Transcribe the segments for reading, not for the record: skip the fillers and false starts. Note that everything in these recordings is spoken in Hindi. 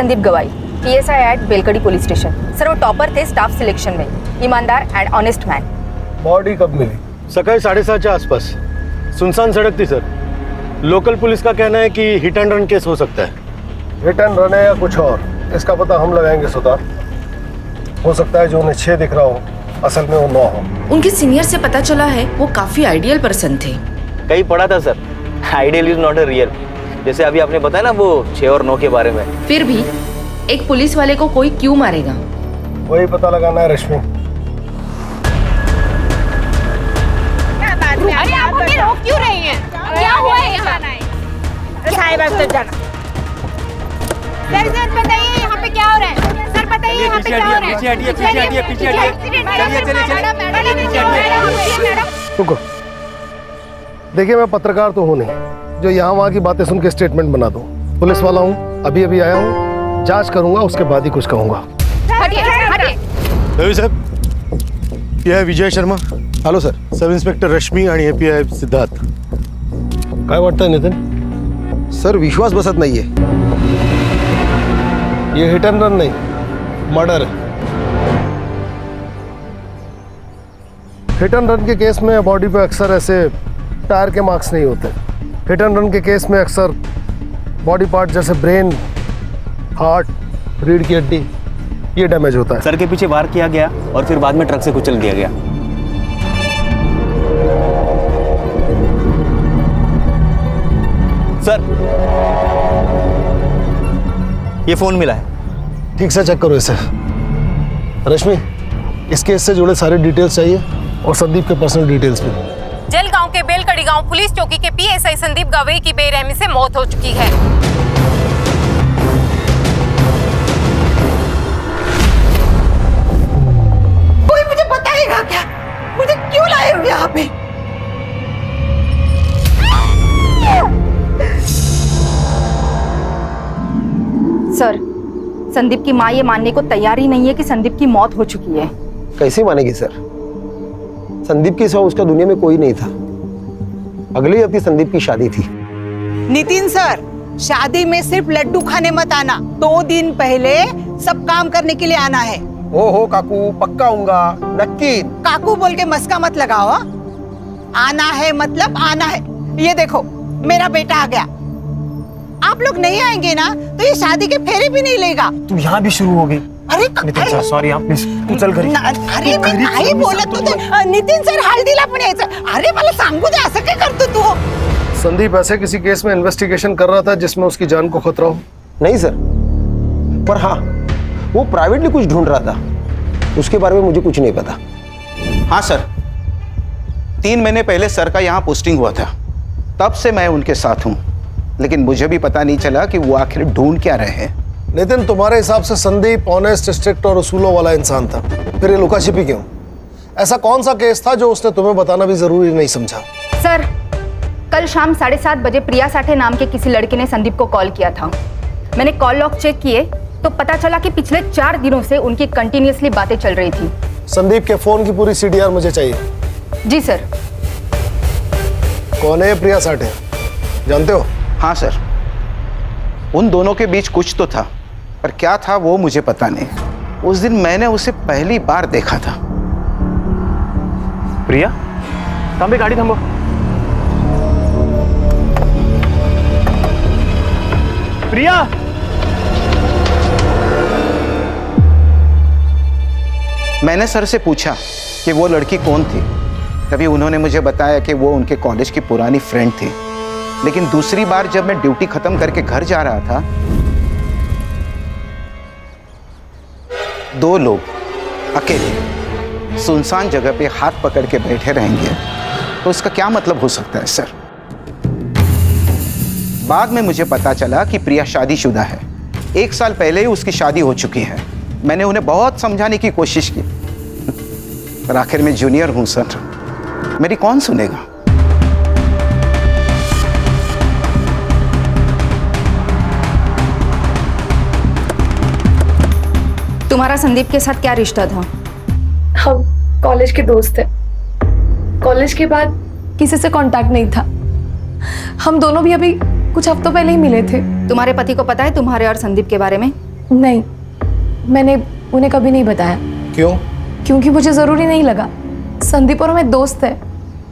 Sandeep Gawai, PSI at Belkadi police station. Sir वो टॉपर थे स्टाफ सिलेक्शन में, ईमानदार एंड ऑनेस्ट मैन। बॉडी कब मिली? सकाळी 7:30 आसपास। सुनसान सड़क थी सर। लोकल पुलिस का कहना है कि हिट एंड रन केस हो सकता है। हिट एंड रन है या कुछ और, इसका पता हम लगाएंगे सुधार। हो सकता है जो उन्हें 6 दिख रहा हो असल में वो 9 हो। उनके सीनियर से पता चला है वो काफी आइडियल पर्सन थे। कहीं पढ़ा था sir, ideal is not a real. जैसे अभी आपने बताया ना वो 6 और 9 के बारे में। फिर भी एक पुलिस वाले को कोई क्यों मारेगा? वही पता लगाना है रश्मि। अरे आप हमें रोक क्यों रही हैं? क्या हुआ है यहाँ? साहिब अब तक जाना। सर बताइए यहाँ पे क्या हो रहा है? सर बताइए यहाँ पे क्या हो रहा है? पीछे हटिए, पीछे हटिए, पीछे हटिए। रुको, देखिए मैं पत्रकार तो हूँ नहीं जो यहाँ वहाँ की बातें सुन के स्टेटमेंट बना दूँ। पुलिस वाला हूँ, अभी अभी आया हूँ, जांच करूंगा, उसके बाद ही कुछ कहूँगा। रवि साहब, यह है Vijay Sharma. Hello sir. Sub inspector Rashmi आणि API सिद्धार्थ। काय वाटतंय नितीन? सर विश्वास बसत नाहीये। ये हिट एंड रन नहीं, मर्डर है। हिट एंड रन के केस में बॉडी पे अक्सर ऐसे टायर के मार्क्स नहीं होते। हिट एंड रन के केस में अक्सर बॉडी पार्ट जैसे ब्रेन, हार्ट, रीढ़ की हड्डी ये डैमेज होता है। सर के पीछे वार किया गया और फिर बाद में ट्रक से कुचल दिया गया। सर ये फोन मिला है। ठीक से चेक करो इसे। रश्मि, इस केस से जुड़े सारे डिटेल्स चाहिए और संदीप के पर्सनल डिटेल्स भी। जलगांव के बेलकड़ी गांव पुलिस चौकी के PSI संदीप गवई की बेरहमी से मौत हो चुकी है। कोई मुझे बताएगा क्या? मुझे क्यों लाए हो यहाँ पे? सर, संदीप की मां ये मानने को तैयार ही नहीं है कि संदीप की मौत हो चुकी है। कैसे मानेगी सर? संदीप के सिवा उसका दुनिया में कोई नहीं था। अगले हफ्ते संदीप की शादी थी। नितिन सर, शादी में सिर्फ लड्डू खाने मत आना, 2 दिन पहले सब काम करने के लिए आना है। हो काकू, पक्का आऊंगा, नक्की। काकू बोल के मस्का मत लगाओ। आना है मतलब आना है। ये देखो मेरा बेटा आ गया। आप लोग नहीं आएंगे ना तो ये शादी के फेरे भी नहीं लेगा। तू यहाँ भी शुरू हो गई। अरे नितिन सर सॉरी, आप प्लीज तू चल घरी। अरे मी नाही बोलत होते नितीन सर, हळदीला पण यायचं। अरे मला सांगू दे, असं काय करतो तू? संदीप ऐसे किसी केस में इन्वेस्टिगेशन कर रहा था जिसमें उसकी जान को खतरा हो? नहीं सर, पर हाँ वो प्राइवेटली कुछ ढूंढ रहा था। उसके बारे में मुझे कुछ नहीं पता। हाँ सर, 3 महीने पहले सर का यहाँ पोस्टिंग हुआ था, तब से मैं उनके साथ हूँ, लेकिन मुझे भी पता नहीं चला कि वो आखिर ढूंढ क्या रहे हैं। नितिन, तुम्हारे हिसाब से संदीप ऑनेस्ट, स्ट्रिक्ट और उसूलों वाला इंसान था, फिर ये लुका छिपी क्यों? ऐसा कौन सा केस था जो उसने तुम्हें बताना भी जरूरी नहीं समझा? सर, कल शाम 7:30 बजे प्रिया साठे नाम के किसी लड़के ने संदीप को कॉल किया था। मैंने कॉल लॉग चेक किए तो पता चला कि पिछले 4 दिनों से उनकी कंटिन्यूअसली बातें चल रही थी। संदीप के फोन की पूरी CDR मुझे चाहिए। जी सर। कौन है प्रिया साठे, जानते हो? हाँ सर, उन दोनों के बीच कुछ तो था, पर क्या था वो मुझे पता नहीं। उस दिन मैंने उसे पहली बार देखा था। प्रिया, थांबे, गाड़ी थांबो। प्रिया, मैंने सर से पूछा कि वो लड़की कौन थी, तभी उन्होंने मुझे बताया कि वो उनके कॉलेज की पुरानी फ्रेंड थी। लेकिन दूसरी बार जब मैं ड्यूटी खत्म करके घर जा रहा था, 2 लोग अकेले सुनसान जगह पे हाथ पकड़ के बैठे रहेंगे तो उसका क्या मतलब हो सकता है सर? बाद में मुझे पता चला कि प्रिया शादीशुदा है। 1 साल पहले ही उसकी शादी हो चुकी है। मैंने उन्हें बहुत समझाने की कोशिश की, पर आखिर में जूनियर हूं सर, मेरी कौन सुनेगा? तुम्हारा संदीप के साथ क्या रिश्ता था? हम कॉलेज के दोस्त थे। कॉलेज के बाद किसी से कांटेक्ट नहीं था। हम दोनों भी अभी कुछ हफ्तों पहले ही मिले थे। तुम्हारे पति को पता है तुम्हारे और संदीप के बारे में? नहीं, मैंने उन्हें कभी नहीं बताया। क्यों? क्योंकि मुझे ज़रूरी नहीं लगा। संदीप और मैं दोस्त है,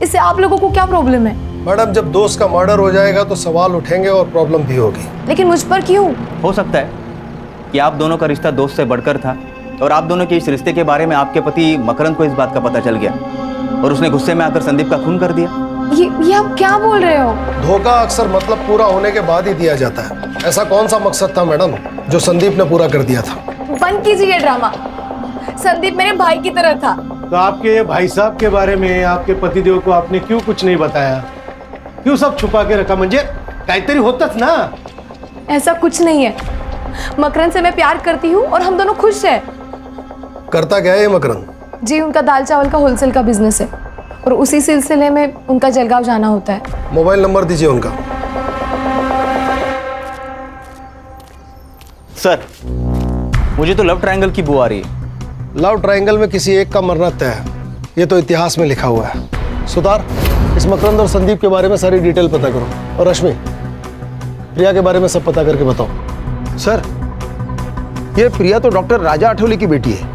इससे आप लोगों को क्या प्रॉब्लम है? मैडम, जब दोस्त का मर्डर हो जाएगा तो सवाल उठेंगे और प्रॉब्लम भी होगी। लेकिन मुझ पर क्यों? हो सकता है कि आप दोनों का रिश्ता दोस्त से बढ़कर था और आप दोनों के इस रिश्ते के बारे में आपके पति मकरंद को इस बात का पता चल गया और उसने गुस्से में आकर संदीप का खून कर दिया। ये आप क्या बोल रहे हो? धोखा अक्सर मतलब पूरा होने के बाद ही दिया जाता है। ऐसा कौन सा मकसद था मैडम जो संदीप ने पूरा कर दिया था? बंद कीजिए ड्रामा। संदीप मेरे भाई की तरह था। तो आपके भाई साहब के बारे में आपके पतिदेव को आपने क्यों कुछ नहीं बताया? क्यों सब छुपा के रखा? म्हणजे काहीतरी होतच ना। ऐसा कुछ नहीं है। मकरंद से मैं प्यार करती हूँ और हम दोनों खुश हैं। करता क्या है ये मकरंद? जी, उनका दाल चावल का होलसेल का बिजनेस है और उसी सिलसिले में उनका जलगांव जाना होता है। मोबाइल नंबर दीजिए उनका। सर, मुझे तो लव ट्रायंगल की बू आ रही है। लव ट्रायंगल में किसी एक का मरना तय है, ये तो इतिहास में लिखा हुआ है। सुतार, इस मकरंद और संदीप के बारे में सारी डिटेल पता करो। और रश्मि, प्रिया के बारे में सब पता करके बताओ। सर, ये प्रिया तो डॉक्टर राजा आठवले की बेटी है।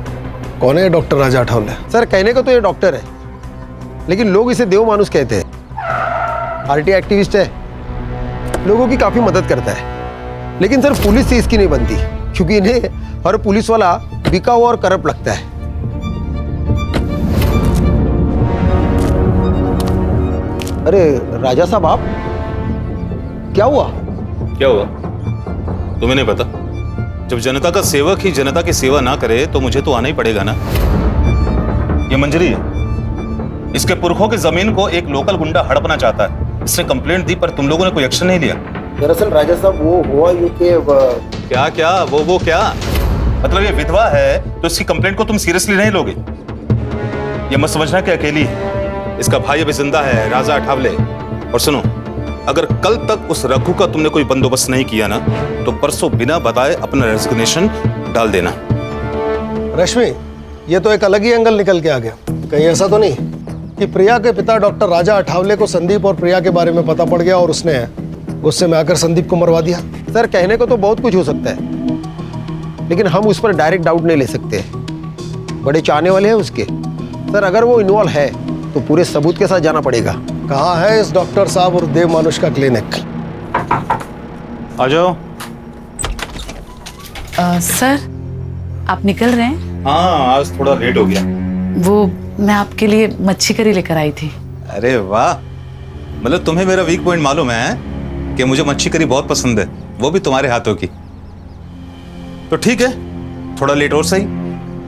कौन है डॉक्टर राजा आठवले? सर, कहने को तो ये डॉक्टर है, लेकिन लोग इसे देव मानुस कहते हैं। आरटी एक्टिविस्ट है, लोगों की काफी मदद करता है। लेकिन सर, पुलिस से इसकी नहीं बनती, क्योंकि इन्हें हर पुलिस वाला बिका हुआ और करप्ट लगता है। अरे राजा साहब, आप क्या हुआ? क्या हुआ तुम्हें नहीं पता? जब जनता का सेवक ही जनता की सेवा ना करे तो मुझे तो आना ही पड़ेगा ना। ये मंजरी है, इसके पुरखों की जमीन को एक लोकल गुंडा हड़पना चाहता है। इसने कंप्लेंट दी पर तुम लोगों ने कोई एक्शन नहीं लिया। दरअसल राजा साहब, वो हुआ ये कि क्या क्या वो क्या मतलब? ये विधवा है तो इसकी कंप्लेंट को तुम सीरियसली नहीं लोगे? ये मत समझना कि अकेली है, इसका भाई अभी जिंदा है, राजा अठावले। और सुनो, अगर कल तक उस रघु का तुमने कोई बंदोबस्त नहीं किया ना तो परसों बिना बताए अपना रेजिग्नेशन डाल देना। रश्मि, ये तो एक अलग ही एंगल निकल के आ गया। कहीं ऐसा तो नहीं कि प्रिया के पिता डॉक्टर राजा अठावले को संदीप और प्रिया के बारे में पता पड़ गया और उसने गुस्से में आकर संदीप को मरवा दिया? सर, कहने को तो बहुत कुछ हो सकता है, लेकिन हम उस पर डायरेक्ट डाउट नहीं ले सकते। बड़े चाहने वाले हैं उसके। सर, अगर वो इन्वॉल्व है तो पूरे सबूत के साथ जाना पड़ेगा। कहाँ है इस डॉक्टर साहब और देव मानुष का क्लिनिक? आ जाओ। सर, आप निकल रहे हैं? हाँ, आज थोड़ा लेट हो गया। वो मैं आपके लिए मच्छी करी लेकर आई थी। अरे वाह, मतलब तुम्हें मेरा वीक पॉइंट मालूम है कि मुझे मच्छी करी बहुत पसंद है, वो भी तुम्हारे हाथों की। तो ठीक है, थोड़ा लेट और सही।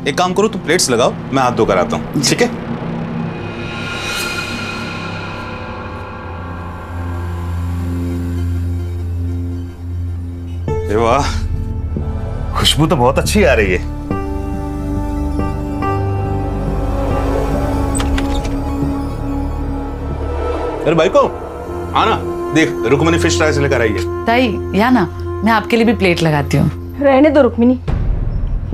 एक काम करो, तुम प्लेट्स लगाओ, मैं हाथ धोकर आता हूँ। ठीक है? अरे वाह, खुशबू तो बहुत अच्छी आ रही है। अरे भाई को आना, देख रुक्मणी फिश फ्राई से लेकर आई है। ताई, या ना, मैं आपके लिए भी प्लेट लगाती हूँ। रहने दो रुक्मिनी,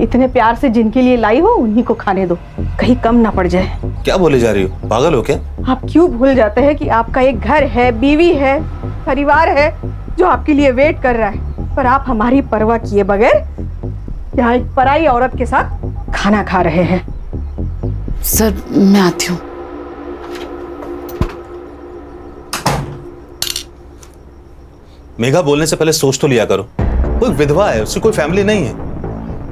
इतने प्यार से जिनके लिए लाई हो उन्हीं को खाने दो, कहीं कम ना पड़ जाए। क्या बोले जा रही हो? पागल हो क्या? आप क्यों भूल जाते हैं कि आपका एक घर है, बीवी है, परिवार है जो आपके लिए वेट कर रहा है, पर आप हमारी परवाह किए बगैर यहाँ एक पराई औरत के साथ खाना खा रहे हैं। सर, मैं आती हूँ। मेघा, बोलने से पहले सोच तो लिया करो। कोई विधवा है, उसकी कोई फैमिली नहीं है,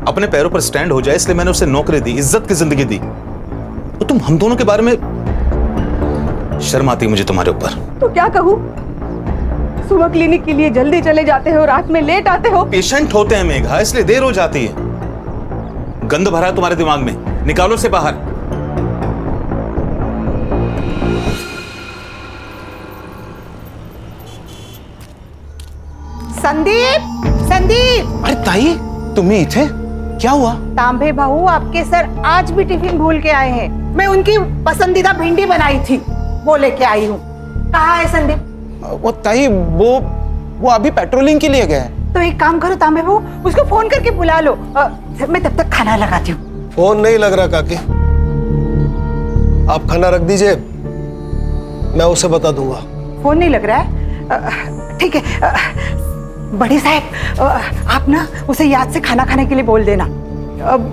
अपने पैरों पर स्टैंड हो जाए इसलिए मैंने उसे नौकरी दी, इज्जत की जिंदगी दी। तो तुम हम दोनों के बारे में शर्म आती है मुझे तुम्हारे ऊपर। तो क्या कहूँ, सुबह क्लिनिक के लिए जल्दी चले जाते हो, रात में लेट आते हो। पेशेंट होते हैं मेघा, इसलिए देर हो जाती है। गंद भरा है तुम्हारे दिमाग में, निकालो से बाहर। संदीप, संदीप! अरे ताई, तुम्ही इथे? क्या हुआ? तांबे भाऊ, आपके सर आज भी टिफिन भूल के आए हैं। मैं उनकी पसंदीदा भिंडी बनाई थी, वो लेके आई हूँ। कहाँ है संदीप? वो ताई, वो अभी पेट्रोलिंग के लिए गया है। तो एक काम करो तांबे भाऊ, उसको फोन करके बुला लो। मैं तब तक खाना लगाती हूँ। फोन नहीं लग रहा काकी, आप खाना रख दीजिए, मैं उसे बता दूंगा। फोन नहीं लग रहा है? ठीक है, बड़ी साहब आप ना उसे याद से खाना खाने के लिए बोल देना,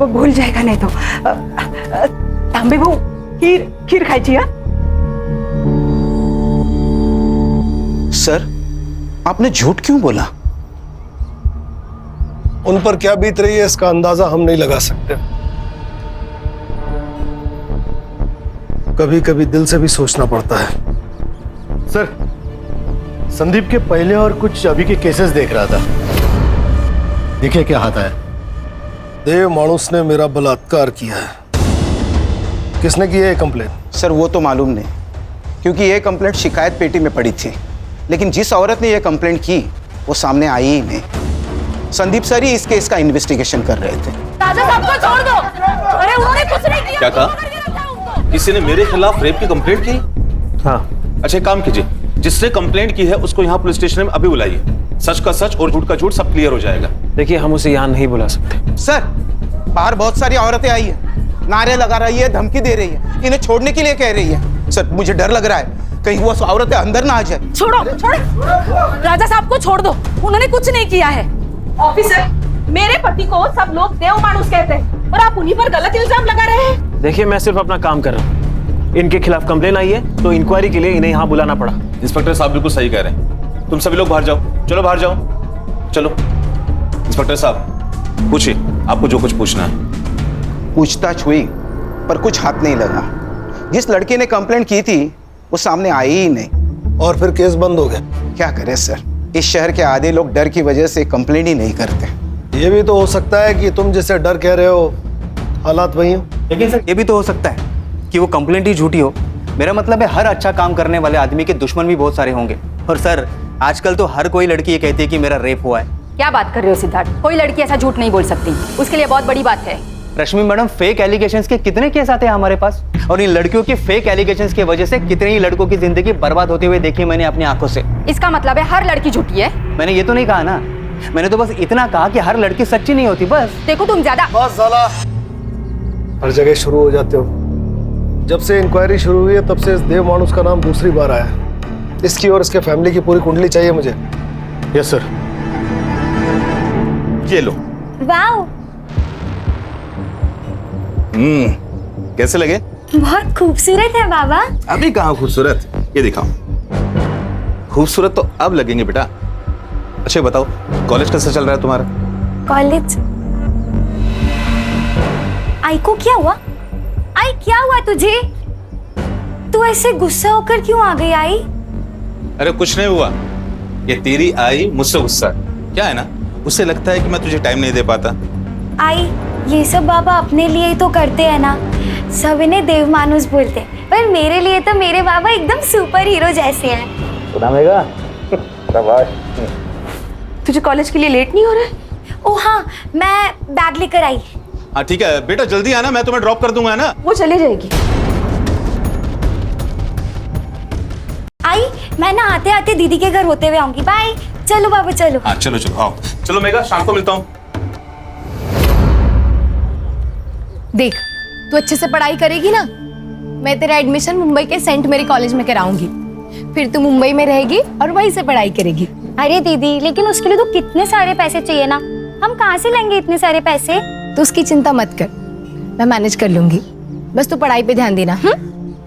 भूल जाएगा नहीं तो। तांबे भाऊ खीर खायची हा? सर, आपने झूठ क्यों बोला? उन पर क्या बीत रही है इसका अंदाजा हम नहीं लगा सकते। कभी कभी दिल से भी सोचना पड़ता है। सर, संदीप के पहले और कुछ अभी के केसेस देख रहा था। देखिए क्या हाथ है। देव मानुस ने मेरा बलात्कार किया है। किसने की है कंप्लेन? सर, वो तो मालूम नहीं, क्योंकि ये कंप्लेंट शिकायत पेटी में पड़ी थी, लेकिन जिस औरत ने ये कंप्लेंट की वो सामने आई ही नहीं। संदीप सर ही इस केस का इन्वेस्टिगेशन कर रहे थे। राजा साहब को छोड़ दो। अरे उन्होंने कुछ नहीं किया। क्या कहा? किसी ने मेरे खिलाफ रेप की कंप्लेंट की? हाँ। अच्छा, एक काम कीजिए, जिसने कंप्लेंट की है उसको यहाँ पुलिस स्टेशन में अभी बुलाइए। सच का सच और झूठ का झूठ सब क्लियर हो जाएगा। देखिए, हम उसे यहाँ नहीं बुला सकते। सर, बाहर बहुत सारी औरतें आई है, नारे लगा रही है, धमकी दे रही है, इन्हें छोड़ने के लिए कह रही है। सर, मुझे डर लग रहा है कहीं वो औरतें अंदर ना आ जाए। छोड़ो छोड़ो, राजा साहब को छोड़ दो, उन्होंने कुछ नहीं किया है। ऑफिसर, मेरे पति को सब लोग देव मानुस कहते हैं और आप उन्हीं पर गलत इल्जाम लगा रहे हैं। देखिए, मैं सिर्फ अपना काम कर रहा हूँ। इनके खिलाफ कंप्लेन आई है तो इंक्वायरी के लिए इन्हें यहाँ बुलाना पड़ा। इंस्पेक्टर साहब बिल्कुल सही कह रहे हैं। तुम सभी लोग बाहर जाओ, चलो बाहर जाओ, चलो। इंस्पेक्टर साहब, पूछिए, आपको जो कुछ पूछना है। पूछताछ हुई पर कुछ हाथ नहीं लगा। जिस लड़के ने कंप्लेंट की थी वो सामने आई ही नहीं। और फिर केस बंद हो गया। क्या करें सर, इस शहर के आधे लोग डर की वजह से कंप्लेंट ही नहीं करते। ये भी तो हो सकता है कि तुम जैसे डर कह रहे हो हालात वही हो। लेकिन सर, ये भी तो हो सकता है कि वो कंप्लेंट ही झूठी हो। मेरा मतलब है हर अच्छा काम करने वाले आदमी के दुश्मन भी बहुत सारे होंगे। और सर, आजकल तो हर कोई लड़की ये कहती है कि मेरा रेप हुआ है। क्या बात कर रहे हो सिद्धार्थ? कोई लड़की ऐसा झूठ नहीं बोल सकती, उसके लिए बहुत बड़ी बात है। रश्मि मैडम, फेक एलिगेशंस के कितने केस आते हैं हमारे पास, और इन लड़कियों के फेक एलिगेशंस की वजह से कितने ही लड़कों की जिंदगी बर्बाद होते हुए देखी मैंने अपनी आंखों से। इसका मतलब है हर लड़की झूठी है? मैंने ये तो नहीं कहा ना, मैंने तो बस इतना कहा कि हर लड़की सच्ची नहीं होती, बस। देखो तुम ज्यादा बस साला हर जगह शुरू हो जाते हो। जब से इंक्वायरी शुरू हुई है तब से इस देव मानुस का नाम दूसरी बार आया है। इसकी और इसके फैमिली की पूरी कुंडली चाहिए मुझे। Yes sir. ये लो। वाओ, कैसे लगे? बहुत खूबसूरत है बाबा। अभी कहाँ खूबसूरत, ये दिखाओ। खूबसूरत तो अब लगेंगे बेटा। अच्छा बताओ, कॉलेज कैसा चल रहा है तुम्हारा? कॉलेज? आई को क्या हुआ? आई, क्या हुआ तुझे? तू ऐसे गुस्सा होकर क्यों आ गई आई? अरे कुछ नहीं हुआ, ये तेरी आई मुझसे गुस्सा है। क्या है ना, उससे लगता है कि मैं तुझे टाइम नहीं दे पाता। आई, ये सब बाबा अपने लिए ही तो करते हैं ना, सब इन्हें देव मानुस बोलते हैं, पर मेरे लिए तो मेरे बाबा एकदम सुपर हीरो जैसे हैं। सुनामेगा? तुझे कॉलेज के लिए लेट नहीं हो रहा है? ओ हाँ, मैं बैग लेकर आई। हाँ ठीक है बेटा, जल्दी आना, मैं तुम्हें ड्रॉप कर दूंगा ना। वो चली जाएगी। आई, मैं ना आते आते दीदी के घर होते हुए आऊंगी। बाय। चलो बाबा, चलो। हाँ चलो चलो, आओ चलो मेगा, शाम को मिलता हूँ। देख, तू अच्छे से पढ़ाई करेगी ना, मैं तेरा एडमिशन मुंबई के सेंट मेरी कॉलेज में कराऊंगी। फिर तू मुंबई में रहेगी और वहीं से पढ़ाई करेगी। अरे दीदी, लेकिन उसके लिए तो कितने सारे पैसे चाहिए ना, हम कहाँ से लेंगे इतने सारे पैसे? तो उसकी चिंता मत कर, मैं मैनेज कर लूंगी। बस तू पढ़ाई पे ध्यान देना।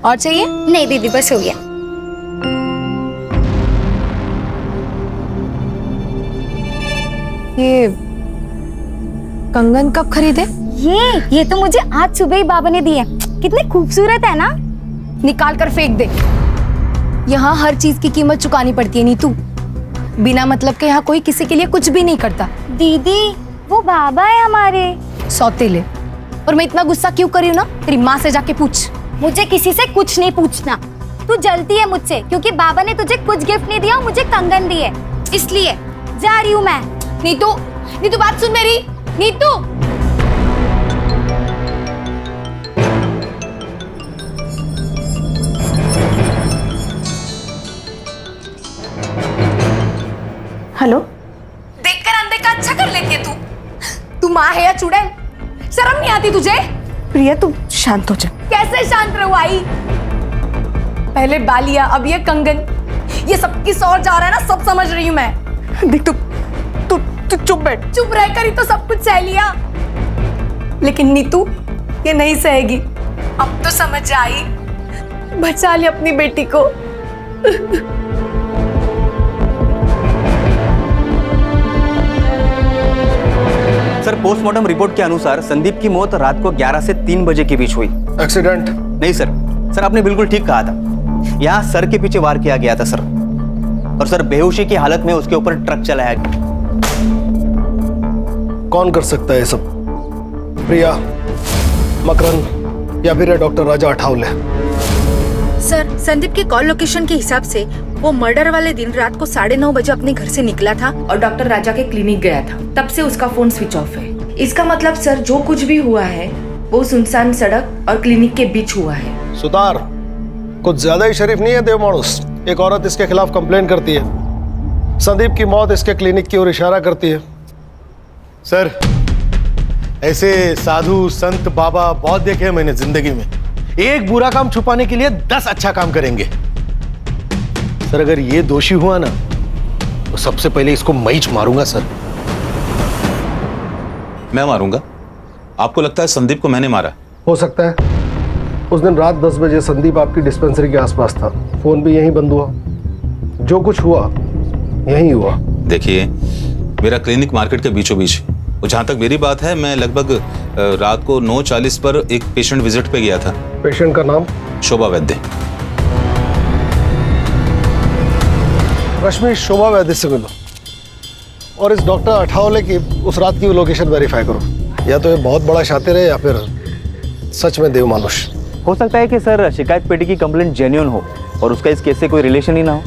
और चाहिए? नहीं दीदी, बस हो गया। ये कंगन कब खरीदे? ये तो मुझे आज सुबह ही बाबा ने दिए। कितने खूबसूरत है ना। निकाल कर फेंक दे। यहाँ हर चीज की कीमत चुकानी पड़ती है नीतू। बिना मतलब के यहाँ कोई किसी के लिए कुछ भी नहीं करता। दीदी, वो बाबा है हमारे सौतेले। और मैं इतना गुस्सा क्यों कर रही हूँ ना, तेरी माँ से जाके पूछ। मुझे किसी से कुछ नहीं पूछना। तू जलती है मुझसे क्योंकि बाबा ने तुझे कुछ गिफ्ट नहीं दिया, मुझे कंगन दिए, इसलिए जा रही हूँ मैं। नीतू, नीतू बात सुन मेरी। नीतू, हेलो। देखकर अनदेखा अच्छा कर लेती है तू माँ है या चुड़ैल? शर्म नहीं आती तुझे? प्रिया, तू शांत हो जा। कैसे शांत रहूं आई? पहले बालिया, अब ये कंगन, ये सब किस और जा रहा है ना, सब समझ रही हूँ मैं। देख, तू तू चुप बैठ। चुप रहकर ही तो सब कुछ सह लिया, लेकिन नीतू ये नहीं सहेगी। अब तो समझ आई, बचा ले अपनी बेटी को। सर, पोस्टमार्टम रिपोर्ट के अनुसार संदीप की मौत रात को 11 से 3 बजे के बीच हुई। एक्सीडेंट? नहीं सर, सर आपने बिल्कुल ठीक कहा था। यहाँ सर के पीछे वार किया गया था सर, और सर बेहोशी की हालत में उसके ऊपर ट्रक चलाया गया। कौन कर सकता है ये सब? प्रिया, मकरंद या फिर ये डॉक्टर राजा अठावले? सर, संदीप के कॉल लोकेशन के हिसाब से वो मर्डर वाले दिन रात को 9:30 बजे अपने घर से निकला था और डॉक्टर राजा के क्लिनिक गया था। तब से उसका फोन स्विच ऑफ है। इसका मतलब सर जो कुछ भी हुआ है वो सुनसान सड़क और क्लिनिक के बीच हुआ है। सुतार, कुछ ज्यादा ही शरीफ नहीं है देव मानुस? एक औरत इसके खिलाफ कंप्लेन करती है, संदीप की मौत इसके क्लिनिक की ओर इशारा करती है। सर, ऐसे साधु संत बाबा बहुत देखे हैं मैंने जिंदगी में। एक बुरा काम छुपाने के लिए 10 अच्छा काम करेंगे। सर, अगर ये दोषी हुआ ना तो सबसे पहले इसको मैं ही मारूंगा सर। मैं मारूंगा? आपको लगता है संदीप को मैंने मारा? हो सकता है। उस दिन रात 10 बजे संदीप आपकी डिस्पेंसरी के आसपास था, फोन भी यहीं बंद हुआ, जो कुछ हुआ यहीं हुआ। देखिए, मेरा क्लिनिक मार्केट के बीचों बीच, और जहां तक मेरी बात है, मैं लगभग रात को 9:40 पर एक पेशेंट विजिट पे गया था। पेशेंट का नाम? शोभा वैद्य। रश्मि, शोभा वैद्य से मिलो और इस डॉक्टर अठावले की उस रात की लोकेशन वेरीफाई करो। या तो ये बहुत बड़ा शातिर है या फिर सच में देव मानुष। हो सकता है कि सर शिकायत पेटी की कंप्लेंट जेन्युइन हो और उसका इस केस से कोई रिलेशन ही ना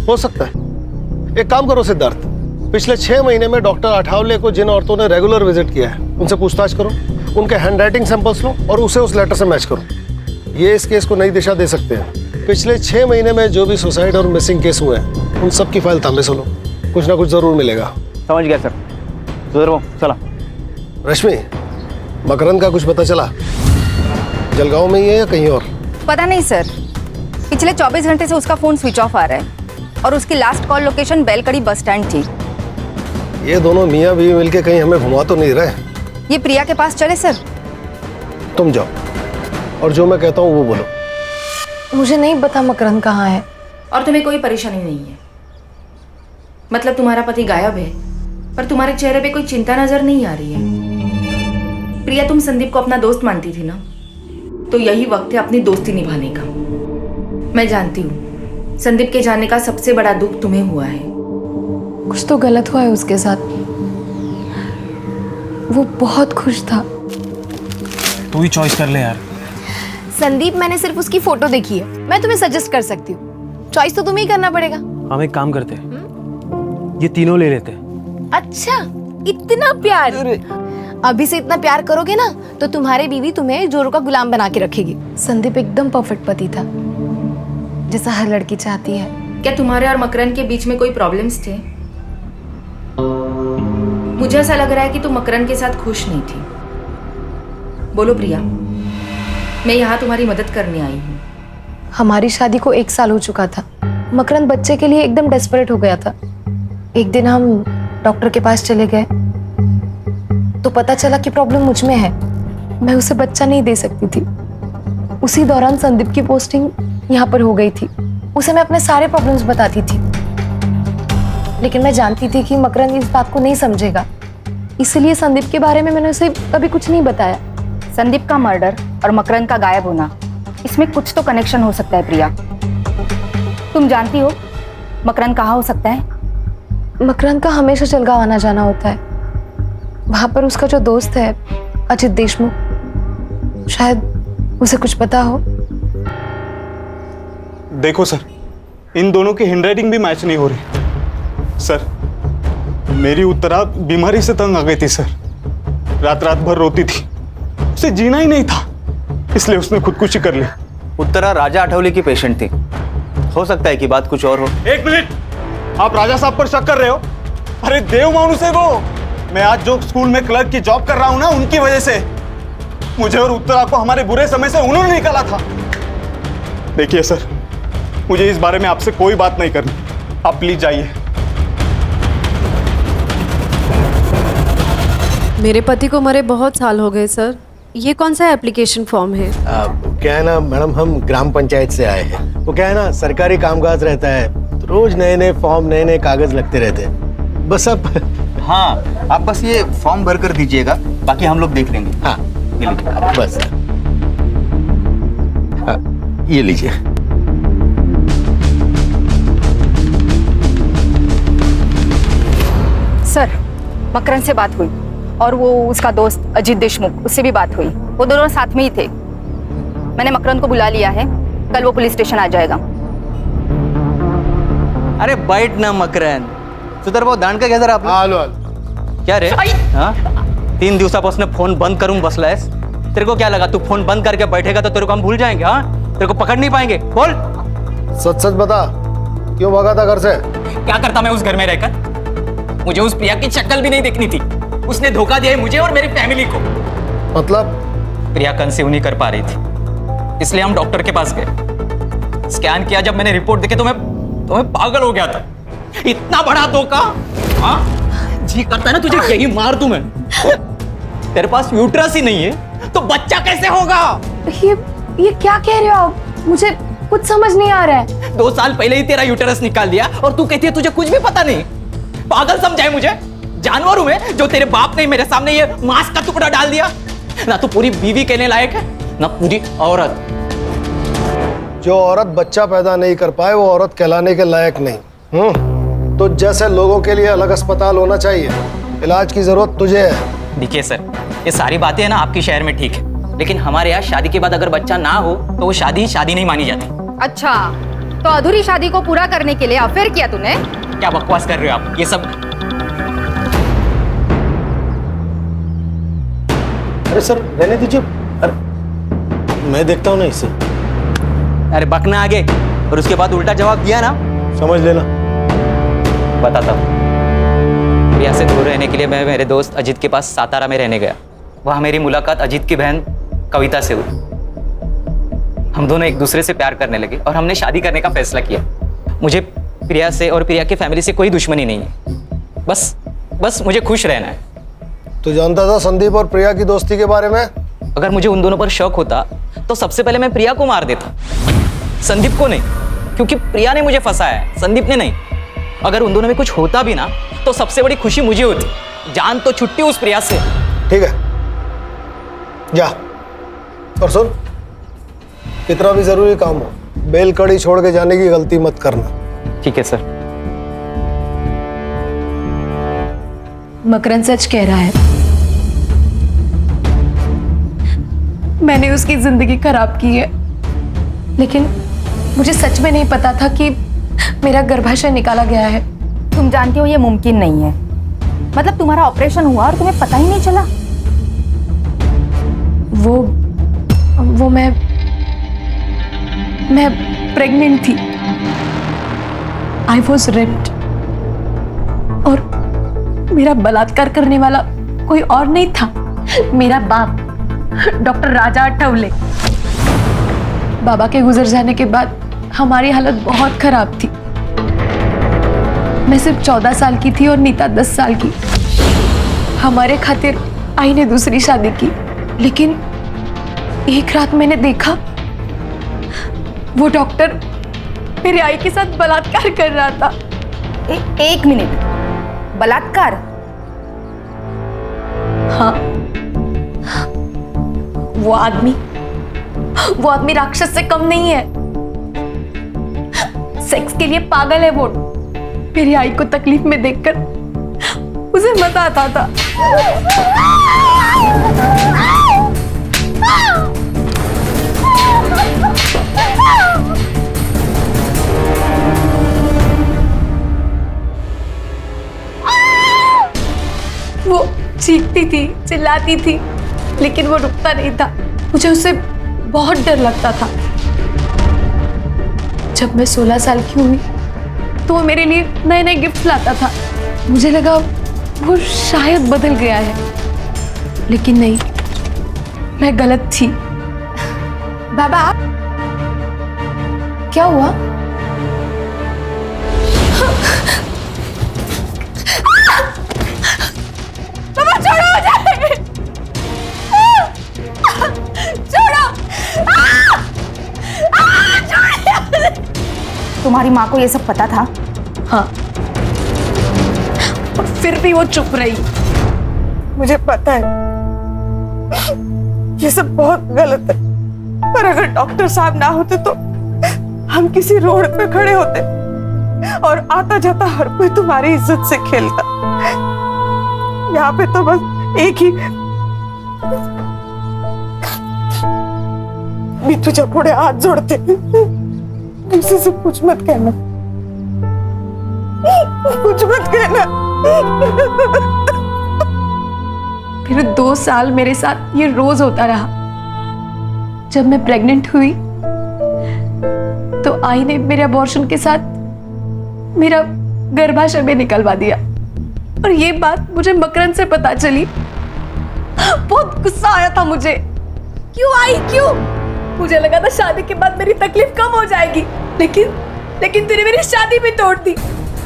हो सकता है। एक काम करो सिद्धार्थ, पिछले 6 महीने में डॉक्टर अठावले को जिन औरतों ने रेगुलर विजिट किया है उनसे पूछताछ करो, उनके हैंडराइटिंग सैंपल्स लो और उसे उस लेटर से मैच करो। ये इस केस को नई दिशा दे सकते हैं। पिछले 6 महीने में जो भी सुसाइड और मिसिंग केस हुए हैं उन सब की फाइल तांबे से लो, कुछ ना कुछ जरूर मिलेगा। समझ गया सर। सुधरो, चला। रश्मि, मकरंद का कुछ पता चला? जलगांव में ही है या कहीं और? पता नहीं सर, पिछले 24 घंटे से उसका फोन स्विच ऑफ आ रहा है और उसकी last call location बेलकड़ी bus stand थी। ये दोनों मियाँ बीवी मिलके कहीं हमें घुमा तो नहीं रहे? ये प्रिया के पास चले सर? तुम जाओ और जो मैं कहता हूँ वो बोलो। मुझे नहीं पता मकरंद कहाँ है। और तुम्हें कोई परेशानी नहीं है? मतलब तुम्हारा पति गायब है पर तुम्हारे चेहरे पे कोई चिंता नजर नहीं आ रही है। प्रिया, तुम संदीप को अपना दोस्त मानती थी ना, तो यही वक्त है अपनी दोस्ती निभाने का। मैं जानती हूँ संदीप के जाने का सबसे बड़ा दुख तुम्हें हुआ है। कुछ तो गलत हुआ है उसके साथ। वो बहुत खुश था। तू ही चॉइस कर ले यार। संदीप, मैंने सिर्फ उसकी फोटो देखी है, मैं तुम्हें सजेस्ट कर सकती हूँ। चॉइस तो तुम्हें ही करना पड़ेगा। हम एक काम करते, ये तीनों ले लेते। अच्छा, इतना प्यार? अभी से इतना प्यार करोगे ना तो तुम्हारी बीवी तुम्हें जोरों का गुलाम बना के रखेगी। संदीप एकदम परफेक्ट पति था, जैसा हर लड़की चाहती है। क्या तुम्हारे और मकरंद के बीच में कोई प्रॉब्लम्स थे? मुझे ऐसा लग रहा है कि तुम मकरंद के साथ खुश नहीं थी। बोलो प्रिया, मैं यहाँ तुम्हारी मदद करने आई हूँ। हमारी शादी को 1 साल हो चुका था। मकरंद बच्चे के लिए एकदम डेस्परेट हो गया था। एक दिन हम डॉक्टर के पास चले गए तो पता चला कि प्रॉब्लम मुझ में है, मैं उसे बच्चा नहीं दे सकती थी। उसी दौरान संदीप की पोस्टिंग यहाँ पर हो गई थी। उसे मैं अपने सारे प्रॉब्लम्स बताती थी, लेकिन मैं जानती थी कि मकरंद इस बात को नहीं समझेगा, इसलिए संदीप के बारे में मैंने उसे कभी कुछ नहीं बताया। संदीप का मर्डर और मकरंद का गायब होना, इसमें कुछ तो कनेक्शन हो सकता है प्रिया। तुम जानती हो मकरंद कहाँ हो सकता है? मकरंद का हमेशा जलगांव आना जाना होता है। वहां पर उसका जो दोस्त है अजित देशमुख, शायद उसे कुछ पता हो। देखो सर, इन दोनों की हैंडराइटिंग भी मैच नहीं हो रही। सर, मेरी उत्तरा बीमारी से तंग आ गई थी सर। रात रात भर रोती थी, उसे जीना ही नहीं था, इसलिए उसने खुदकुशी कर ली। उत्तरा राजा अठावले की पेशेंट थी, हो सकता है कि बात कुछ और हो। 1 मिनट, आप राजा साहब पर शक कर रहे हो? अरे देव मानुस है वो। मैं आज जो स्कूल में क्लर्क की जॉब कर रहा हूं ना, उनकी वजह से मुझे और उत्तरा को हमारे बुरे समय से उन्होंने निकाला था। देखिए सर, मुझे इस बारे में आपसे कोई बात नहीं करनी, आप प्लीज जाइए। मेरे पति को मरे बहुत साल हो गए सर। ये कौन सा एप्लीकेशन फॉर्म है? क्या है ना मैडम, हम ग्राम पंचायत से आए हैं। वो क्या है ना, सरकारी कामकाज रहता है तो रोज नए नए फॉर्म, नए नए कागज लगते रहते हैं। बस अब हाँ, आप बस ये फॉर्म भर कर दीजिएगा, बाकी हम लोग देख लेंगे। हाँ ये लीजिए। बस ये लीजिए। सर, मकरन से बात हुई और वो उसका दोस्त अजीत देशमुख, उससे भी बात हुई। वो दोनों साथ में ही थे। मैंने मकरन को बुला लिया है, कल वो पुलिस स्टेशन आ जाएगा। अरे बैठ ना मकरन, सुधर भाऊ दांड का क्या जरा आलो क्या रे? हाँ 3 दिवसापासून फोन बंद करून बसलायस। तेरे को क्या लगा तू फोन बंद करके बैठेगा तो तेरे को हम भूल जाएंगे? हाँ, तेरे को पकड़ नहीं पाएंगे। बोल, सच सच बता, क्यों भागा था घर से? क्या करता मैं उस घर में रहकर? मुझे उस प्रिया की शक्ल भी नहीं देखनी थी। उसने धोखा दिया है मुझे और मेरी फैमिली को। मतलब? प्रिया कंसीव नहीं कर पा रही थी, इसलिए हम डॉक्टर के पास गए। स्कैन किया, जब मैंने रिपोर्ट देखी तो मैं पागल हो गया था। इतना बड़ा धोखा। हाँ, जी करता है ना तुझे यही मार दूं मैं। तेरे पास यूट्रस ही नहीं है तो बच्चा कैसे होगा? ये क्या कह रहे हो आप? मुझे कुछ समझ नहीं आ रहा है। 2 साल पहले ही तेरा यूट्रस निकाल दिया और तू कहती है तुझे कुछ भी पता नहीं। पागल समझाए मुझे? जानवर हूं मैं जो तेरे बाप ने मेरे सामने ये मांस का टुकड़ा डाल दिया? ना तो पूरी बीवी कहने लायक है, ना पूरी औरत। जो औरत बच्चा पैदा नहीं कर पाए वो औरत कहलाने के लायक नहीं। तो जैसे लोगों के लिए अलग अस्पताल होना चाहिए, इलाज की जरूरत तुझे है। देखिए सर, ये सारी बातें है ना आपके शहर में ठीक है, लेकिन हमारे यहाँ शादी के बाद अगर बच्चा ना हो तो वो शादी नहीं मानी जाती। अच्छा, तो अधूरी शादी को पूरा करने के लिए अफेयर किया तूने? क्या बकवास कर रहे हो आप? ये सब अरे सर रहने दीजिए। अरे मैं देखता हूँ ना इसे। अरे बकना आगे और उसके बाद उल्टा जवाब दिया ना, समझ लेना। बताता हूँ। प्रिया से दूर रहने के लिए मैं मेरे दोस्त अजीत के पास सातारा में रहने गया। वहाँ मेरी मुलाकात अजीत की बहन कविता से हुई। हम दोनों एक दूसरे से प्यार करने लगे और हमने शादी करने का फैसला किया। मुझे प्रिया से और प्रिया की फैमिली से कोई दुश्मनी नहीं है। बस मुझे खुश रहना है। तू जानता था संदीप और प्रिया की दोस्ती के बारे में? अगर मुझे उन दोनों पर शक होता तो सबसे पहले मैं प्रिया को मार देता, संदीप को नहीं, क्योंकि प्रिया ने मुझे फंसाया है, संदीप ने नहीं। अगर उन दोनों में कुछ होता भी ना तो सबसे बड़ी खुशी मुझे होती। जान तो छुट्टी उस प्रिया से। ठीक है, जा। और सुन, कितना भी जरूरी काम हो, बेल कड़ी छोड़ के जाने की गलती मत करना। ठीक है सर। मकरन सच कह रहा है। मैंने उसकी जिंदगी खराब की है, लेकिन मुझे सच में नहीं पता था कि मेरा गर्भाशय निकाला गया है। तुम जानती हो ये मुमकिन नहीं है। मतलब तुम्हारा ऑपरेशन हुआ और तुम्हें पता ही नहीं चला? वो मैं प्रेग्नेंट थी। आई वॉज रेप्ड और मेरा बलात्कार करने वाला कोई और नहीं था, मेरा बाप डॉक्टर राजा अठवले। बाबा के गुजर जाने के बाद हमारी हालत बहुत खराब थी। मैं सिर्फ 14 साल की थी और नीता 10 साल की। हमारे खातिर आई ने दूसरी शादी की, लेकिन एक रात मैंने देखा वो डॉक्टर मेरी आई के साथ बलात्कार कर रहा था। एक मिनट, बलात्कार? हाँ, वो आदमी राक्षस से कम नहीं है। सेक्स के लिए पागल है वो। मेरी आई को तकलीफ में देखकर उसे मजा आता था। वो चीखती थी, चिल्लाती थी, लेकिन वो रुकता नहीं था। मुझे उससे बहुत डर लगता था। जब मैं 16 साल की हुई तो वो मेरे लिए नए नए गिफ्ट लाता था। मुझे लगा वो शायद बदल गया है, लेकिन नहीं, मैं गलत थी। बाबा, क्या हुआ? बाबा छोड़ो मुझे। तुम्हारी माँ को ये सब पता था? हाँ, और फिर भी वो चुप रही। मुझे पता है ये सब बहुत गलत है, पर अगर डॉक्टर साहब ना होते तो हम किसी रोड पे खड़े होते और आता जाता हर कोई तुम्हारी इज्जत से खेलता। यहाँ पे तो बस एक ही भी तुझे पुढे हाथ जोड़ते, किसी से कुछ मत कहना, कुछ मत कहना। फिर 2 साल मेरे साथ ये रोज होता रहा। जब मैं प्रेग्नेंट हुई तो आई ने मेरे अबॉर्शन के साथ मेरा गर्भाशय में निकलवा दिया, और ये बात मुझे मकरंद से पता चली। बहुत गुस्सा आया था मुझे। क्यों आई, क्यों? मुझे लगा था शादी के बाद मेरी तकलीफ कम हो जाएगी, लेकिन तूने मेरी शादी भी तोड़ दी।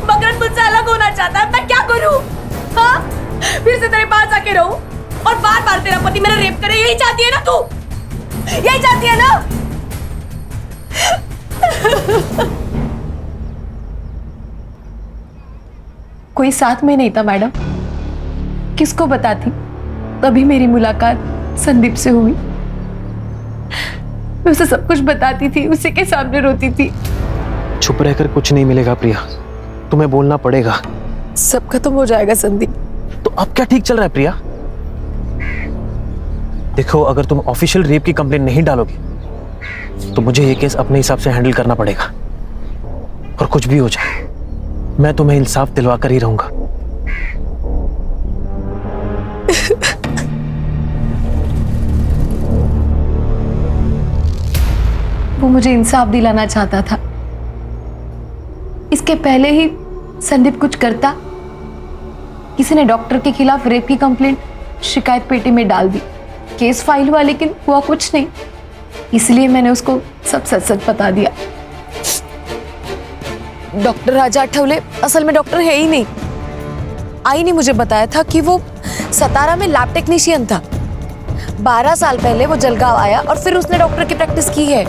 मकरंद मुझसे अलग होना चाहता है, मैं क्या करूं? हाँ, फिर से तेरे पास आके रहूं और बार बार तेरा पति मेरा रेप करे? यही चाहती है ना तू? यही चाहती है ना? कोई साथ में नहीं था मैडम, किसको बताती? तभी मेरी मुलाकात संदीप से हुई। मैं उसे सब कुछ बताती थी, उसी के सामने रोती थी। चुप रहकर कुछ नहीं मिलेगा प्रिया, तुम्हें बोलना पड़ेगा। सब खत्म हो जाएगा संदीप। तो अब क्या ठीक चल रहा है प्रिया? देखो, अगर तुम ऑफिशियल रेप की कंप्लेंट नहीं डालोगे तो मुझे ये केस अपने हिसाब से हैंडल करना पड़ेगा, और कुछ भी हो जाए मैं तुम्हें इंसाफ दिलवा कर ही रहूंगा। वो मुझे इंसाफ दिलाना चाहता था। इसके पहले ही संदीप कुछ करता, किसी ने डॉक्टर के खिलाफ रेप की कंप्लेंट शिकायत पेटी में डाल दी, केस फाइल हुआ, लेकिन हुआ कुछ नहीं। इसलिए मैंने उसको सब सच सच बता दिया। डॉक्टर राजा आठवले असल में डॉक्टर है ही नहीं। आई ने मुझे बताया था कि वो सतारा में लैब टेक्नीशियन था। 12 साल पहले वो जलगांव आया और फिर उसने डॉक्टर की प्रैक्टिस की है।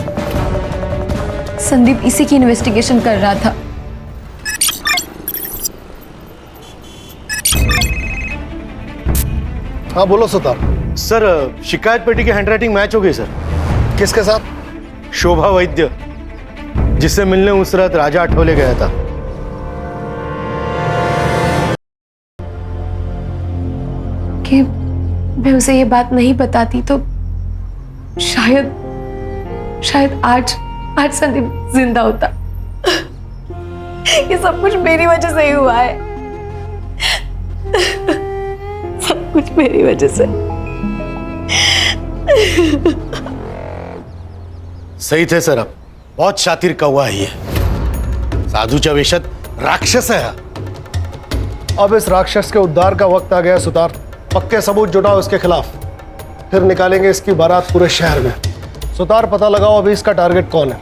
संदीप इसी की इन्वेस्टिगेशन कर रहा था। हाँ बोलो सुतार। सर, शिकायत पेटी की हैंडराइटिंग मैच हो गई सर। किसके साथ? शोभा वैद्य, जिससे मिलने उस रात राजा आठवले गया था। कि मैं उसे ये बात नहीं बताती तो शायद आज संदीप जिंदा होता। ये सब कुछ मेरी वजह से ही हुआ है, सब कुछ मेरी वजह से। सही थे सर, आप बहुत शातिर कौवा है ये। साधूच्या वेशात राक्षस है। अब इस राक्षस के उद्धार का वक्त आ गया है सुतार। पक्के सबूत जुटाओ इसके खिलाफ, फिर निकालेंगे इसकी बारात पूरे शहर में। सुतार, पता लगाओ अभी इसका टारगेट कौन है,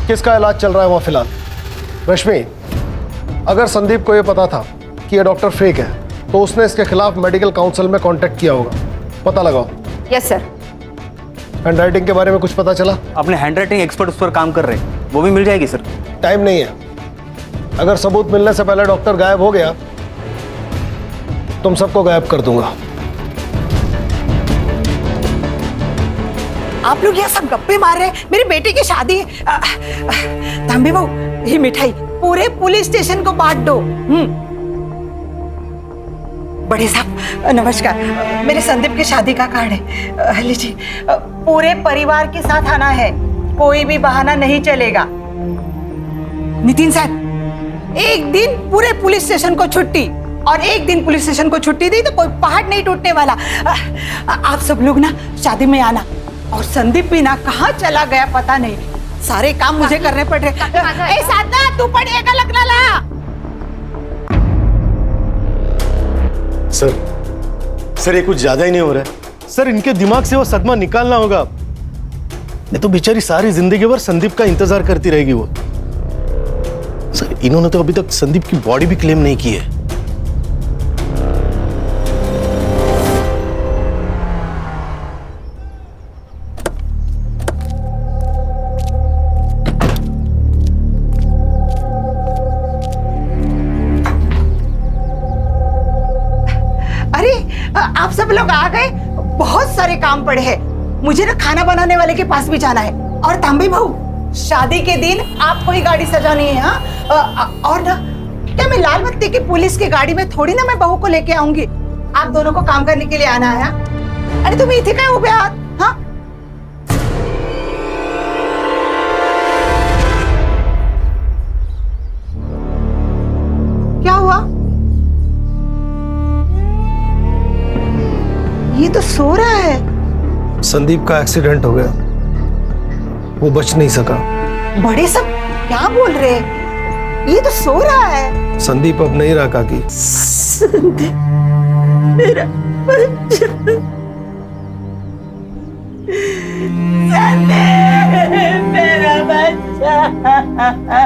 किसका इलाज चल रहा है वहां फिलहाल। रश्मि, अगर संदीप को यह पता था कि यह डॉक्टर फेक है तो उसने इसके खिलाफ मेडिकल काउंसिल में कांटेक्ट किया होगा, पता लगाओ। Yes sir. हैंडराइटिंग के बारे में कुछ पता चला? अपने हैंडराइटिंग एक्सपर्ट उस पर काम कर रहे हैं, वो भी मिल जाएगी सर। टाइम नहीं है, अगर सबूत मिलने से पहले डॉक्टर गायब हो गया तुम सबको गायब कर दूंगा। आप लोग यहाँ सब गप्पे मार रहे हैं, मेरी बेटी की शादी है। तांबे बहू, ये मिठाई पूरे पुलिस स्टेशन को बांट दो। बड़े साहब नमस्कार, मेरे संदीप की शादी का कार्ड है, लीजिए। पूरे परिवार के साथ आना है, कोई भी बहाना नहीं चलेगा। नितिन साहब, एक दिन पूरे पुलिस स्टेशन को छुट्टी, और एक दिन पुलिस स्टेशन को छुट्टी दी तो कोई पहाड़ नहीं टूटने वाला। आप सब लोग ना शादी में आना। और संदीप भी ना कहाँ चला गया पता नहीं, सारे काम मुझे करने पड़ रहे। साधना, तू पढ़ेगा लगना ला। सर ये कुछ ज्यादा ही नहीं हो रहा है सर। इनके दिमाग से वो सदमा निकालना होगा, नहीं तो बेचारी सारी जिंदगी भर संदीप का इंतजार करती रहेगी वो। सर, इन्होंने तो अभी तक संदीप की बॉडी भी क्लेम नहीं की है। आप सब लोग आ गए। बहुत सारे काम पड़े हैं। मुझे ना खाना बनाने वाले के पास भी जाना है। और तांबे बहू, शादी के दिन आपको ही गाड़ी सजानी है। हाँ, और ना क्या मैं लाल बत्ती की पुलिस की गाड़ी में थोड़ी ना मैं बहू को लेके आऊंगी। आप दोनों को काम करने के लिए आना है। अरे तुम इथे काय उभे आहात? हाँ, क्या हुआ? ये तो सो रहा है। संदीप का एक्सीडेंट हो गया, वो बच नहीं सका। बड़े सब क्या बोल रहे हैं? ये तो सो रहा है। संदीप अब नहीं रहा काकी। संदीप मेरा बच्चा, संदीप मेरा बच्चा।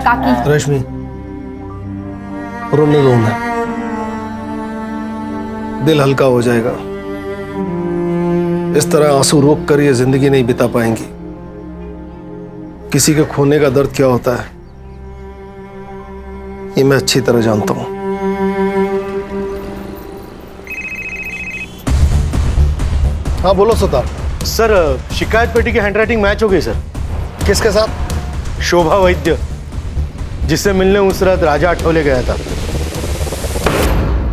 काकी, रश्मि, रोने दो उन्हें, दिल हल्का हो जाएगा। इस तरह आंसू रोक कर ये जिंदगी नहीं बिता पाएंगी। किसी के खोने का दर्द क्या होता है ये मैं अच्छी तरह जानता हूं। हाँ बोलो सुतार। सर, शिकायत पेटी की हैंडराइटिंग मैच हो गई सर। किसके साथ? शोभा वैद्य, जिससे मिलने उस रात राजा आठवले गया था।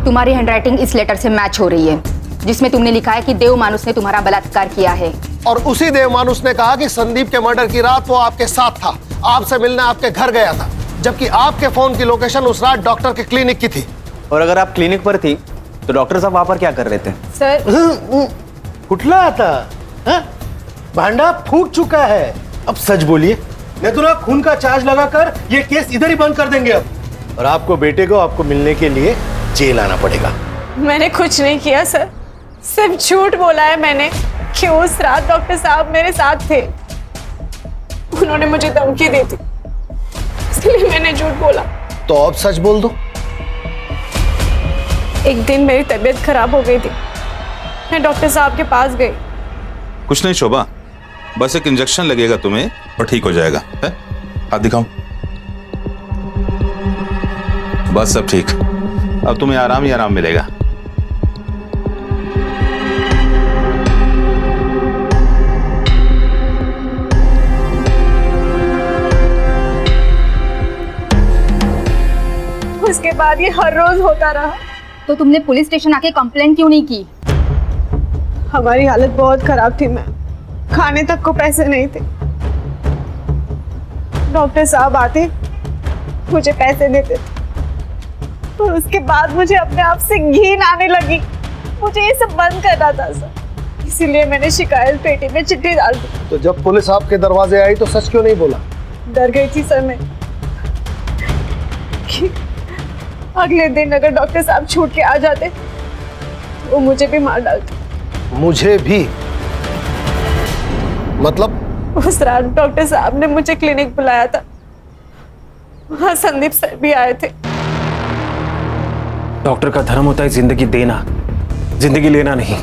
तुम्हारी हैंडराइटिंग इस लेटर से मैच हो रही है जिसमें तुमने लिखा है कि देव मानुस ने तुम्हारा बलात्कार किया है। और उसी देव मानुस ने कहा कि संदीप के मर्डर की रात वो आपके साथ था, आपसे मिलने आपके घर गया था, जबकि आपके फोन की लोकेशन उस रात डॉक्टर के क्लिनिक की थी। और अगर आप क्लिनिक पर थी तो डॉक्टर साहब वहां पर क्या कर रहे थे? सर, कुठला आता हाँ? भांडा फूट चुका है। अब सच बोलिए, नहीं तो ना खून का चार्ज लगाकर ये केस इधर ही बंद कर देंगे अब। और आपको बेटे को आपको मिलने के लिए जेल आना पड़ेगा। मैंने कुछ नहीं किया सर, सिर्फ झूठ बोला है मैंने कि उस रात डॉक्टर साहब मेरे साथ थे। उन्होंने मुझे धमकी दी थी, इसलिए मैंने झूठ बोला। तो अब सच बोल दो। एक दिन मेरी तबीयत खराब हो गई थी, मैं डॉक्टर साहब के पास गई। कुछ नहीं शोभा, बस एक इंजेक्शन लगेगा तुम्हें और ठीक हो जाएगा। है? हाथ दिखाओ। बस सब ठीक, अब तुम्हें आराम ही आराम मिलेगा। उसके बाद ये हर रोज होता रहा। तो तुमने पुलिस स्टेशन आके कंप्लेंट क्यों नहीं की? हमारी हालत बहुत खराब थी मैम, खाने तक को पैसे नहीं थे। डॉक्टर साहब आते, मुझे पैसे देते और उसके बाद मुझे अपने आप से घिन आने लगी। मुझे ये सब बंद करना था सर, इसीलिए मैंने शिकायत पेटी में चिट्ठी डाल दी। तो जब पुलिस आपके दरवाजे आई तो सच क्यों नहीं बोला? डर गई थी सर मैं कि अगले दिन अगर डॉक्टर साहब छूट के आ जाते वो मुझे भी मार डालते। मुझे भी? मतलब? उस रात डॉक्टर साहब ने मुझे क्लिनिक बुलाया था, वहां संदीप सर भी आए थे। डॉक्टर का धर्म होता है जिंदगी देना, जिंदगी लेना नहीं।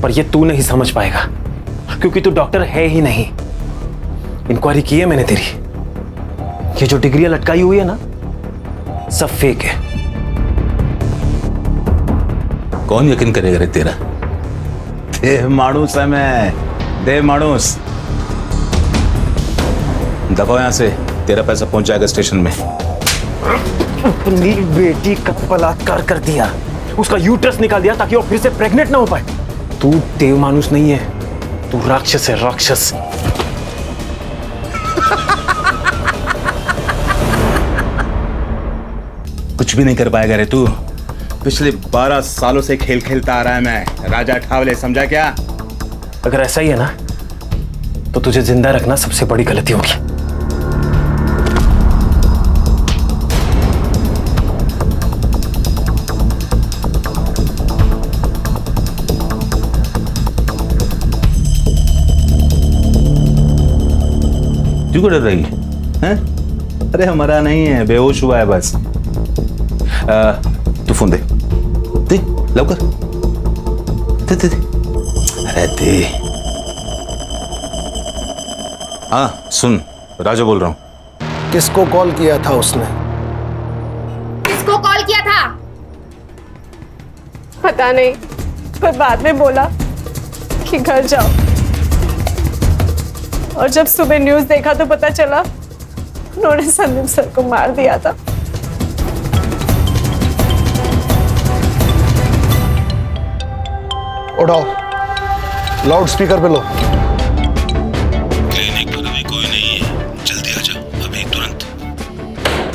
पर ये तू नहीं समझ पाएगा क्योंकि तू डॉक्टर है ही नहीं। इंक्वायरी की है मैंने तेरी, ये जो डिग्रियां लटकाई हुई है ना सब फेक है। कौन यकीन करेगा रे तेरा? देव माणूस है मैं, देव माणूस। दबाओ यहां से, तेरा पैसा पहुंच जाएगा स्टेशन में। अपनी बेटी का बलात्कार कर दिया, उसका यूट्रस निकाल दिया ताकि वो फिर से प्रेग्नेंट ना हो पाए। तू देव मानुस नहीं है, तू राक्षस है, राक्षस। कुछ भी नहीं कर पाएगा रे तू। पिछले 12 सालों से खेल खेलता आ रहा है मैं, राजा ठावले, समझा क्या? अगर ऐसा ही है ना तो तुझे जिंदा रखना सबसे बड़ी गलती होगी। क्यों डर रही है? अरे हमारा नहीं है, बेहोश हुआ है बस। तू फोन दे, दे लवकर, दे दे दे। अरे दे। हाँ सुन, राजा बोल रहा हूं। किसको कॉल किया था उसने? किसको कॉल किया था? पता नहीं, पर बाद में बोला कि घर जाओ। और जब सुबह न्यूज़ देखा तो पता चला उन्होंने संदीप सर को मार दिया था। उठाओ, लाउड स्पीकर पे लो। क्लिनिक पर अभी कोई नहीं है, जल्दी आ जा अभी तुरंत।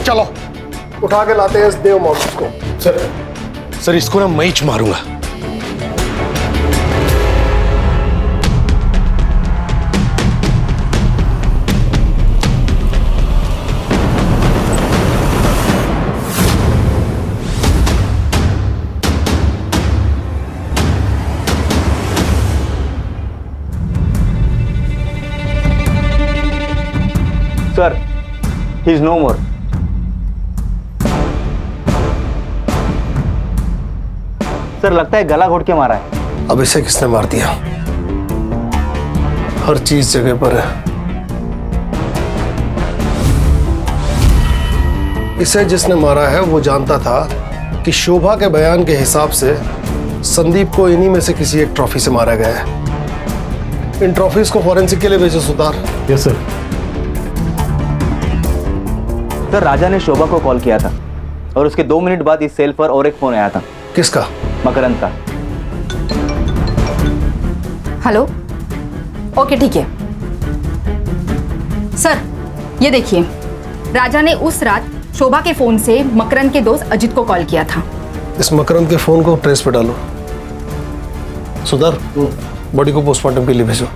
चलो उठा के लाते हैं इस देव मानुस को। सर इसको ना मैं ही मारूंगा। Sir, he is no more. Sir लगता है गला घोट के मारा है। अब इसे किसने मार दिया? हर चीज जगह पर है। इसे जिसने मारा है वो जानता था कि शोभा के बयान के हिसाब से संदीप को इन्हीं में से किसी एक ट्रॉफी से मारा गया है। इन ट्रॉफीज को फॉरेंसिक के लिए भेजो Sutar. Yes sir. Sir Raja ने शोभा को कॉल किया था और उसके 2 मिनट बाद इस सेल पर और एक फोन आया था। किसका? मकरंद का। हेलो, ओके ठीक है सर। ये देखिए, राजा ने उस रात शोभा के फोन से मकरंद के दोस्त अजित को कॉल किया था। इस मकरंद के फोन को ट्रेस पे डालो। सुधार, बॉडी को पोस्टमार्टम के लिए भेजो।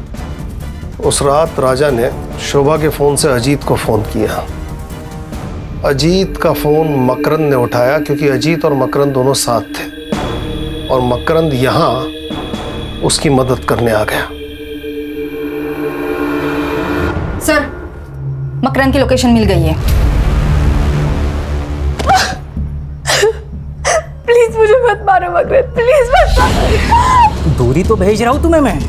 उस रात राजा ने शोभा के फोन से अजीत को फोन किया। अजीत का फोन मकरंद ने उठाया क्योंकि अजीत और मकरंद दोनों साथ थे और मकरंद यहां उसकी मदद करने आ गया। सर, मकरंद की लोकेशन मिल गई है। प्लीज मुझे मत मारो मकरंद, प्लीज मत मारो। दूरी तो भेज रहा हूँ तुम्हें मैं,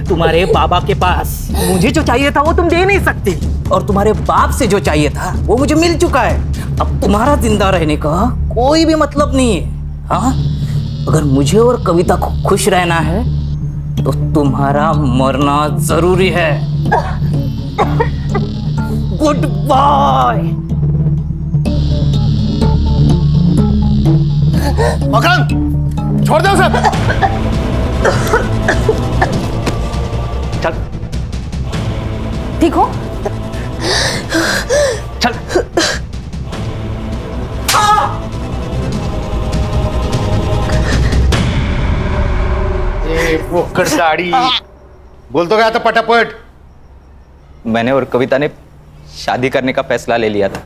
तुम्हारे बाबा के पास। मुझे जो चाहिए था वो तुम दे नहीं सकती, और तुम्हारे बाप से जो चाहिए था वो मुझे मिल चुका है। अब तुम्हारा जिंदा रहने का कोई भी मतलब नहीं है। हाँ, अगर मुझे और कविता को खुश रहना है तो तुम्हारा मरना जरूरी है। Good bye. मकरंद, छोड़ दो उसे। चल, ठीक हो? चल। वो दाढ़ी बोल तो गया था पटापट। मैंने और कविता ने शादी करने का फैसला ले लिया था,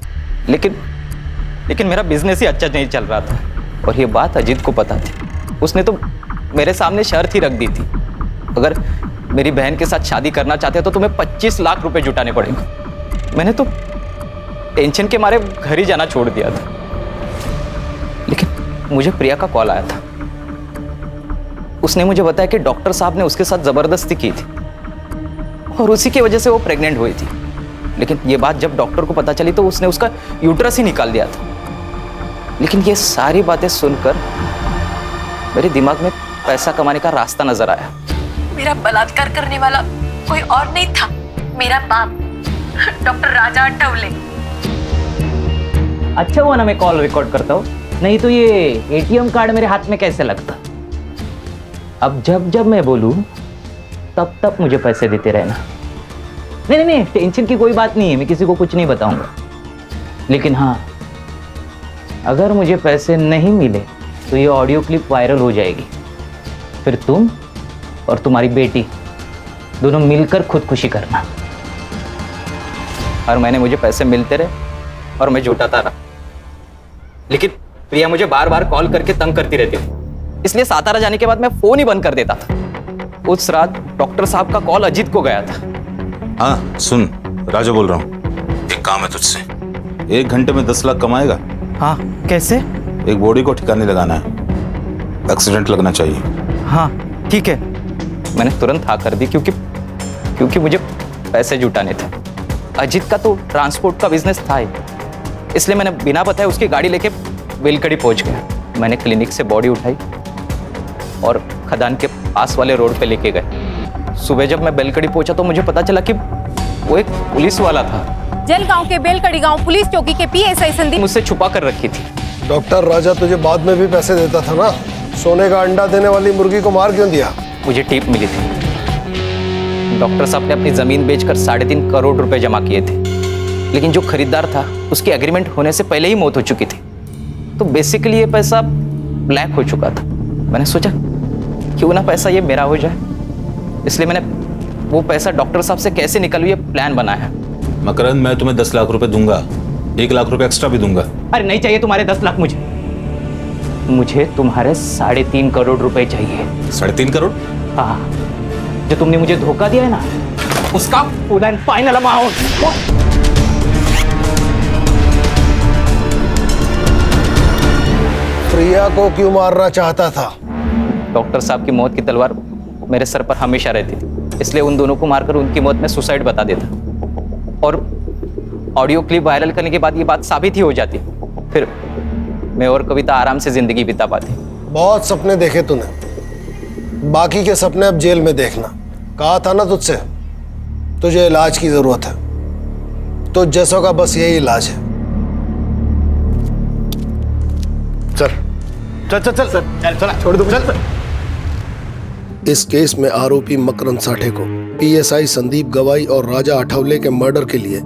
लेकिन मेरा बिजनेस ही अच्छा नहीं चल रहा था और ये बात अजीत को पता थी। उसने तो मेरे सामने शर्त ही रख दी थी, अगर मेरी बहन के साथ शादी करना चाहते हो तो तुम्हें 25 लाख रुपए जुटाने पड़ेंगे। मैंने तो टेंशन के मारे घर ही जाना छोड़ दिया था, लेकिन मुझे प्रिया का कॉल आया था। उसने मुझे बताया कि डॉक्टर साहब ने उसके साथ जबरदस्ती की थी और उसी की वजह से वो प्रेग्नेंट हुई थी। लेकिन ये बात जब डॉक्टर को पता चली तो उसने उसका यूट्रस ही निकाल दिया था। लेकिन ये सारी बातें सुनकर मेरे दिमाग में पैसा कमाने का रास्ता नजर आया। मेरा बलात्कार करने वाला कोई और नहीं था, मेरा बाप डॉक्टर राजा अठवले। अच्छा हुआ ना मैं कॉल रिकॉर्ड करता हूँ, नहीं तो ये एटीएम कार्ड मेरे हाथ में कैसे लगता। अब जब मैं बोलूं तब मुझे पैसे देते रहना। नहीं, टेंशन की कोई बात नहीं है, मैं किसी को कुछ नहीं बताऊंगा। लेकिन हाँ, अगर मुझे पैसे नहीं मिले तो ये ऑडियो क्लिप वायरल हो जाएगी, फिर तुम और तुम्हारी बेटी दोनों मिलकर खुदकुशी करना। हर महीने मुझे पैसे मिलते रहे और मैं जुटाता रहा, लेकिन प्रिया मुझे बार बार कॉल करके तंग करती रहती थी, इसलिए सातारा जाने के बाद मैं फोन ही बंद कर देता था। उस रात डॉक्टर साहब का कॉल अजीत को गया था। हाँ सुन, राजा बोल रहा हूँ, एक काम है तुझसे। 1 घंटे में 10 लाख कमाएगा। हाँ, कैसे? एक बॉडी को ठिकाने लगाना है, एक्सीडेंट लगना चाहिए। हाँ ठीक है। मैंने तुरंत हाँ कर दी क्योंकि मुझे पैसे जुटाने थे। अजीत का तो ट्रांसपोर्ट का बिजनेस था ही, इसलिए मैंने बिना बताए उसकी गाड़ी लेके बेलकड़ी पहुंच गया। मैंने क्लिनिक से बॉडी उठाई और खदान के पास वाले रोड पे लेके गए। सुबह जब मैं बेलकड़ी पहुंचा तो मुझे पता चला कि वो एक पुलिस वाला था। जलगांव के बेलकड़ी गांव पुलिस चौकी के पीएसआई संदीप मुझसे छुपा कर रखी थी। डॉक्टर राजा तुझे बाद में भी पैसे देता था ना, सोने का अंडा देने वाली मुर्गी को मार क्यों दिया? मुझे टिप मिली थी। डॉक्टर साहब ने अपनी जमीन बेचकर 3.5 करोड़ रुपए जमा किए थे, लेकिन जो खरीदार था उसकी एग्रीमेंट होने से पहले ही मौत हो चुकी थी। तो बेसिकली ये पैसा ब्लैक हो चुका था। मैंने सोचा क्यों ना पैसा ये मेरा हो जाए, इसलिए मैंने वो पैसा डॉक्टर साहब से कैसे निकालूं ये प्लान बनाया। मकरंद, मैं तुम्हें 10 लाख रुपए दूंगा, 1 लाख रुपए एक्स्ट्रा भी दूंगा। अरे नहीं चाहिए तुम्हारे 10 लाख, मुझे तुम्हारे 3.5 करोड़ रुपए चाहिए। 3.5 करोड़? हाँ, जो तुमने मुझे धोखा दिया है ना, उसका फुल एंड फाइनल अमाउंट। प्रिया को क्यों मारना चाहता था? डॉक्टर साहब की मौत की तलवार मेरे सर पर हमेशा रहती थी, इसलिए उन दोनों को मारकर उनकी मौत में सुसाइड बता देता और ऑडियो क्लिप वायरल करने के बाद ये बात साबित ही हो जाती। फिर मैं और कविता आराम से जिंदगी बिता पाती। बहुत सपने देखे तूने, बाकी के सपने अब जेल में देखना। कहा था ना तुझसे, तुझे इलाज की जरूरत है। तो जैसों का बस यही इलाज है। चल चल चल चल चल चल छोड़ दो चल। इस केस में आरोपी मकरंद साठे को पीएसआई संदीप गवाई और राजा आठवले के मर्डर के लिए